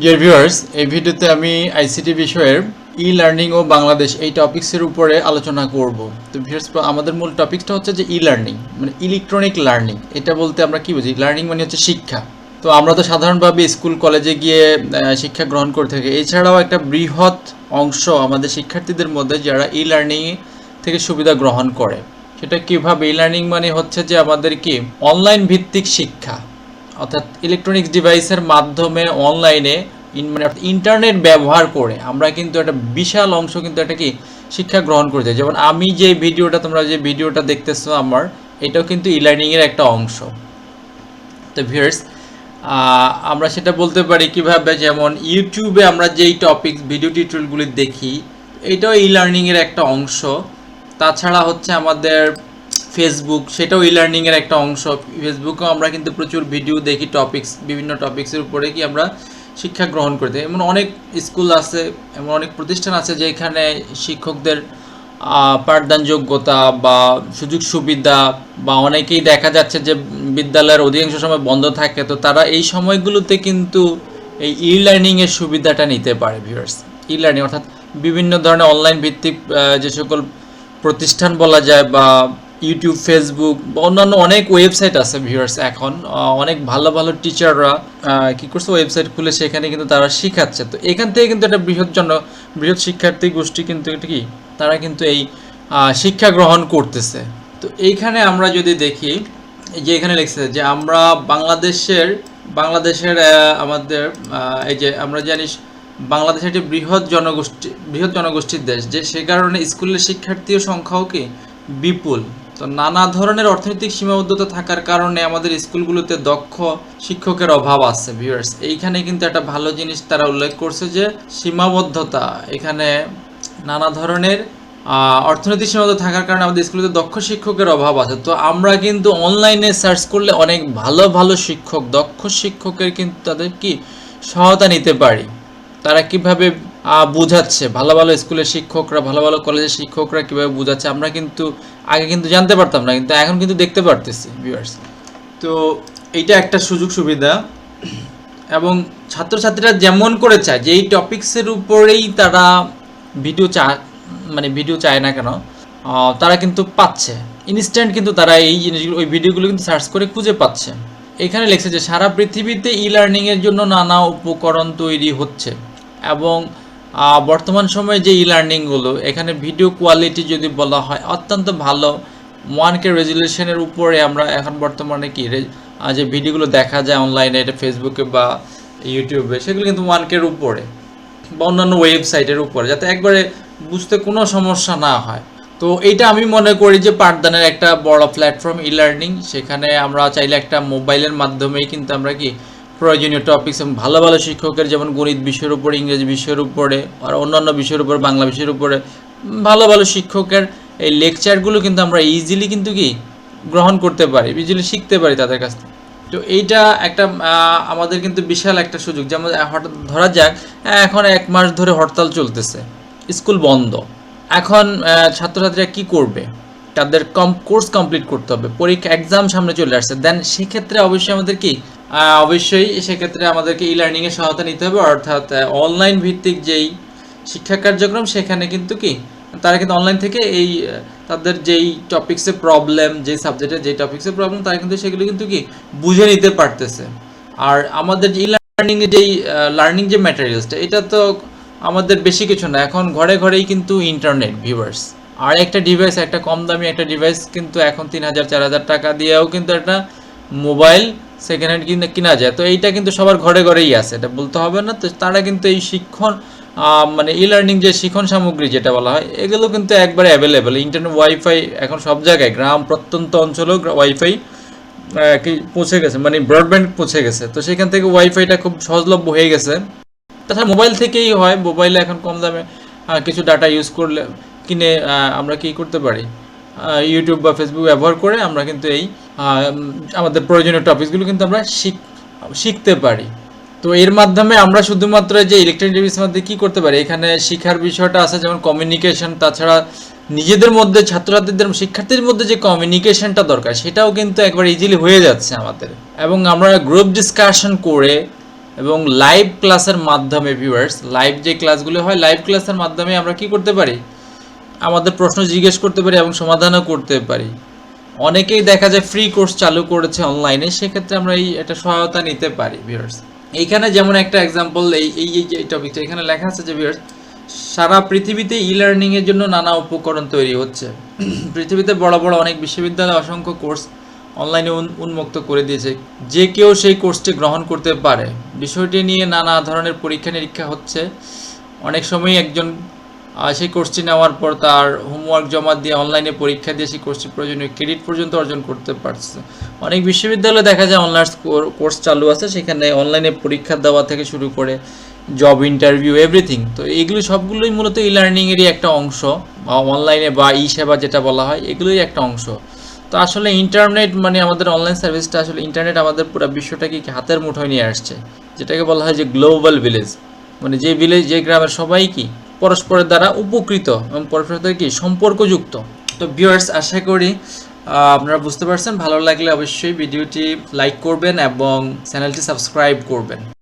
Dear viewers, এই ভিডিওতে আমি আইসিটি বিষয়ের ই লার্নিং ও বাংলাদেশ এই টপিক্সের উপরে আলোচনা করব। তো ভিউয়ার্স, আমাদের মূল টপিকটা হচ্ছে যে ই লার্নিং মানে ইলেকট্রনিক লার্নিং। এটা বলতে আমরা কি বুঝি? লার্নিং মানে হচ্ছে শিক্ষা। তো আমরা তো সাধারণভাবে স্কুল কলেজে গিয়ে শিক্ষা গ্রহণ করে থাকি। এছাড়াও একটা বৃহৎ অংশ আমাদের শিক্ষার্থীদের মধ্যে যারা ই লার্নিং থেকে সুবিধা গ্রহণ করে। সেটা কীভাবে? ই লার্নিং মানে হচ্ছে যে আমাদের কি অনলাইন ভিত্তিক শিক্ষা, অর্থাৎ ইলেকট্রনিক্স ডিভাইসের মাধ্যমে অনলাইনে মানে ইন্টারনেট ব্যবহার করে আমরা কিন্তু একটা বিশাল অংশ কিন্তু একটা কি শিক্ষা গ্রহণ করতে। যেমন আমি যে ভিডিওটা, তোমরা যে ভিডিওটা দেখতেছো আমার, এটাও কিন্তু ই লার্নিংয়ের একটা অংশ। তো ভিউয়ার্স, আমরা সেটা বলতে পারি কিভাবে, যেমন ইউটিউবে আমরা যেই টপিক ভিডিও টিউটোরিয়ালগুলি দেখি, এটাও ই লার্নিংয়ের একটা অংশ। তাছাড়া হচ্ছে আমাদের ফেসবুক, সেটাও ই লার্নিংয়ের একটা অংশ। ফেসবুকেও আমরা কিন্তু প্রচুর ভিডিও দেখি, বিভিন্ন টপিক্সের উপরে কি আমরা শিক্ষা গ্রহণ করতে। এমন অনেক স্কুল আছে, এমন অনেক প্রতিষ্ঠান আছে যেখানে শিক্ষকদের পাঠদান যোগ্যতা বা সুযোগ সুবিধা বা অনেকেই দেখা যাচ্ছে যে বিদ্যালয়ের অধিকাংশ সময় বন্ধ থাকে, তো তারা এই সময়গুলোতে কিন্তু এই ই লার্নিংয়ের সুবিধাটা নিতে পারে। ভিউয়ার্স, ই লার্নিং অর্থাৎ বিভিন্ন ধরনের অনলাইন ভিত্তিক যে সকল প্রতিষ্ঠান বলা যায়, বা ইউটিউব, ফেসবুক বা অন্যান্য অনেক ওয়েবসাইট আছে। ভিউয়ার্স, এখন অনেক ভালো ভালো টিচাররা কি করছে, ওয়েবসাইট খুলে সেখানে কিন্তু তারা শেখাচ্ছে। তো এখান থেকে কিন্তু একটা বৃহৎ শিক্ষার্থী গোষ্ঠী কিন্তু এটা কি তারা কিন্তু এই শিক্ষা গ্রহণ করতেছে। তো এইখানে আমরা যদি দেখি যে এখানে লিখছে যে আমরা বাংলাদেশের আমাদের এই যে আমরা জানি বাংলাদেশ একটি বৃহৎ জনগোষ্ঠীর দেশ, যে সে কারণে স্কুলের শিক্ষার্থীর সংখ্যাও কি বিপুল। তো নানা ধরনের অর্থনৈতিক সীমাবদ্ধতা থাকার কারণে আমাদের স্কুলগুলোতে দক্ষ শিক্ষকের অভাব আছে। ভিউয়ার্স, এইখানে কিন্তু একটা ভালো জিনিস তারা উল্লেখ করছে যে সীমাবদ্ধতা, এখানে নানা ধরনের অর্থনৈতিক সীমাবদ্ধতা থাকার কারণে আমাদের স্কুলে দক্ষ শিক্ষকের অভাব আছে। তো আমরা কিন্তু অনলাইনে সার্চ করলে অনেক ভালো ভালো শিক্ষক, দক্ষ শিক্ষকের কিন্তু তাদের কি সহায়তা নিতে পারি। তারা কিভাবে বোঝাচ্ছে, ভালো ভালো স্কুলের শিক্ষকরা, ভালো ভালো কলেজের শিক্ষকরা কিভাবে বোঝাচ্ছে, আমরা কিন্তু আগে কিন্তু জানতে পারতাম না, কিন্তু এখন কিন্তু দেখতে পারতেছি। ভিউয়ার্স, তো এইটা একটা সুযোগ সুবিধা। এবং ছাত্রছাত্রীরা যেমন করে চায় যে এই টপিক্সের উপরেই তারা ভিডিও চায় না কেন, তারা কিন্তু পাচ্ছে ইনস্ট্যান্ট, কিন্তু তারা এই জিনিসগুলো, ওই ভিডিওগুলো কিন্তু সার্চ করে খুঁজে পাচ্ছে। এখানে লেখছে যে সারা পৃথিবীতে ই লার্নিংয়ের জন্য নানা উপকরণ তৈরি হচ্ছে, এবং বর্তমান সময়ে যে ই লার্নিংগুলো, এখানে ভিডিও কোয়ালিটি যদি বলা হয় অত্যন্ত ভালো, 1K রেজুলেশনের উপরে আমরা এখন বর্তমানে কি যে ভিডিওগুলো দেখা যায় অনলাইনে, এটা ফেসবুকে বা ইউটিউবে, সেগুলো কিন্তু 1K উপরে বা অন্যান্য ওয়েবসাইটের উপরে, যাতে একবারে বুঝতে কোনো সমস্যা না হয়। তো এইটা আমি মনে করি যে পাঠদানের একটা বড় প্ল্যাটফর্ম ই লার্নিং। সেখানে আমরা চাইলে একটা মোবাইলের মাধ্যমেই কিন্তু আমরা কি প্রয়োজনীয় টপিকস এবং ভালো ভালো শিক্ষকের, যেমন গণিত বিষয়ের উপরে, ইংরেজি বিষয়ের উপরে, আর অন্যান্য বিষয়ের উপরে, বাংলা বিষয়ের উপরে ভালো ভালো শিক্ষকের এই লেকচারগুলো কিন্তু আমরা ইজিলি কিন্তু কি গ্রহণ করতে পারি, ইজিলি শিখতে পারি তাদের কাছ থেকে। তো এইটা একটা আমাদের কিন্তু বিশাল একটা সুযোগ। যেমন হঠাৎ ধরা যাক এখন 1 মাস ধরে হরতাল চলতেছে, স্কুল বন্ধ। এখন ছাত্রছাত্রীরা কি করবে? তাদের কোর্স কমপ্লিট করতে হবে, পরীক্ষা এক্সাম সামনে চলে আসছে। দেন সেক্ষেত্রে অবশ্যই সেক্ষেত্রে আমাদেরকে ই লার্নিংয়ের সহায়তা নিতে হবে, অর্থাৎ অনলাইন ভিত্তিক যেই শিক্ষা কার্যক্রম, সেখানে কিন্তু কি তারা কিন্তু অনলাইন থেকে এই তাদের যেই টপিক্সের প্রবলেম, যেই সাবজেক্টের যেই টপিক্সের প্রবলেম, তারা কিন্তু সেগুলো কিন্তু কি বুঝে নিতে পারতেছে। আর আমাদের ই লার্নিংয়ের যেই লার্নিং যে ম্যাটেরিয়ালসটা, এটা তো আমাদের বেশি কিছু না, এখন ঘরে ঘরেই কিন্তু ইন্টারনেট। ভিউয়ার্স, আর একটা ডিভাইস, একটা কম দামি একটা ডিভাইস কিন্তু এখন 3,000-4,000 টাকা দিয়েও কিন্তু একটা মোবাইল সেকেন্ড হ্যান্ড কিনা যায়। তো এইটা কিন্তু সবার ঘরে ঘরেই আছে, এটা বলতে হবে না। তো তারা কিন্তু এই মানে ই লার্নিং যে শিক্ষণ সামগ্রী যেটা বলা হয়, এগুলো কিন্তু একবারে অ্যাভেলেবেল। ইন্টারনেট, ওয়াইফাই এখন সব জায়গায়, গ্রাম প্রত্যন্ত অঞ্চলেও ওয়াইফাই কি পৌঁছে গেছে, মানে ব্রডব্যান্ড পৌঁছে গেছে। তো সেখান থেকে ওয়াইফাইটা খুব সহজলভ্য হয়ে গেছে। তাছাড়া মোবাইল থেকেই হয়, মোবাইলে এখন কম দামে কিছু ডাটা ইউজ করলে কিনে আমরা কি করতে পারি, ইউটিউব বা ফেসবুক ব্যবহার করে আমরা কিন্তু এই আমাদের প্রয়োজনীয় টপিকসগুলো কিন্তু আমরা শিখতে পারি। তো এর মাধ্যমে আমরা শুধুমাত্র যে ইলেকট্রনিক ডিভাইসের মধ্যে কী করতে পারি, এখানে শিক্ষার বিষয়টা আছে, যেমন কমিউনিকেশন। তাছাড়া নিজেদের মধ্যে, শিক্ষার্থীদের মধ্যে যে কমিউনিকেশনটা দরকার, সেটাও কিন্তু একবার ইজিলি হয়ে যাচ্ছে আমাদের। এবং আমরা গ্রুপ ডিসকাশন করে এবং লাইভ ক্লাসের মাধ্যমে ভিউয়ার্স, লাইভ যে ক্লাসগুলো হয়, লাইভ ক্লাসের মাধ্যমে আমরা কি করতে পারি, আমাদের প্রশ্ন জিজ্ঞেস করতে পারি এবং সমাধানও করতে পারি। অনেকেই দেখা যায় ফ্রি কোর্স চালু করেছে অনলাইনে, সেক্ষেত্রে আমরা এটা সহায়তা নিতে পারি ভিউয়ার্স। এইখানে যেমন একটা এক্সাম্পল, এই টপিকটা এখানে লেখা আছে যে ভিউয়ার্স, সারা পৃথিবীতে ই লার্নিংয়ের জন্য নানা উপকরণ তৈরি হচ্ছে। পৃথিবীতে বড় বড় অনেক বিশ্ববিদ্যালয় অসংখ্য কোর্স অনলাইনে উন্মুক্ত করে দিয়েছে, যে কেউ সেই কোর্সটি গ্রহণ করতে পারে। বিষয়টি নিয়ে নানা ধরনের পরীক্ষা নিরীক্ষা হচ্ছে। অনেক সময় একজন সেই কোর্সটি নেওয়ার পর তার হোমওয়ার্ক জমা দিয়ে অনলাইনে পরীক্ষা দিয়ে সেই কোর্সটির প্রয়োজনীয় ক্রেডিট পর্যন্ত অর্জন করতে পারছে। অনেক বিশ্ববিদ্যালয়ে দেখা যায় অনলাইন কোর্স চালু আছে, সেখানে অনলাইনে পরীক্ষা দেওয়া থেকে শুরু করে জব ইন্টারভিউ এভরিথিং। তো এগুলো সবগুলোই মূলত ই লার্নিংয়েরই একটা অংশ, বা অনলাইনে বা ই সেবা যেটা বলা হয়, এগুলোই একটা অংশ। তো আসলে ইন্টারনেট মানে আমাদের অনলাইন সার্ভিসটা, আসলে ইন্টারনেট আমাদের পুরো বিশ্বটাকে হাতের মুঠোয় নিয়ে আসছে, যেটাকে বলা হয় যে গ্লোবাল ভিলেজ। মানে যে ভিলেজ, যে গ্রামের সবাই কি পরস্পরের দ্বারা উপকৃত এবং পরস্পরের সাথে কি সম্পর্কযুক্ত। তো ভিউয়ার্স, আশা করি আপনারা বুঝতে পারছেন। ভালো লাগলে অবশ্যই ভিডিওটি লাইক করবেন এবং চ্যানেলটি সাবস্ক্রাইব করবেন।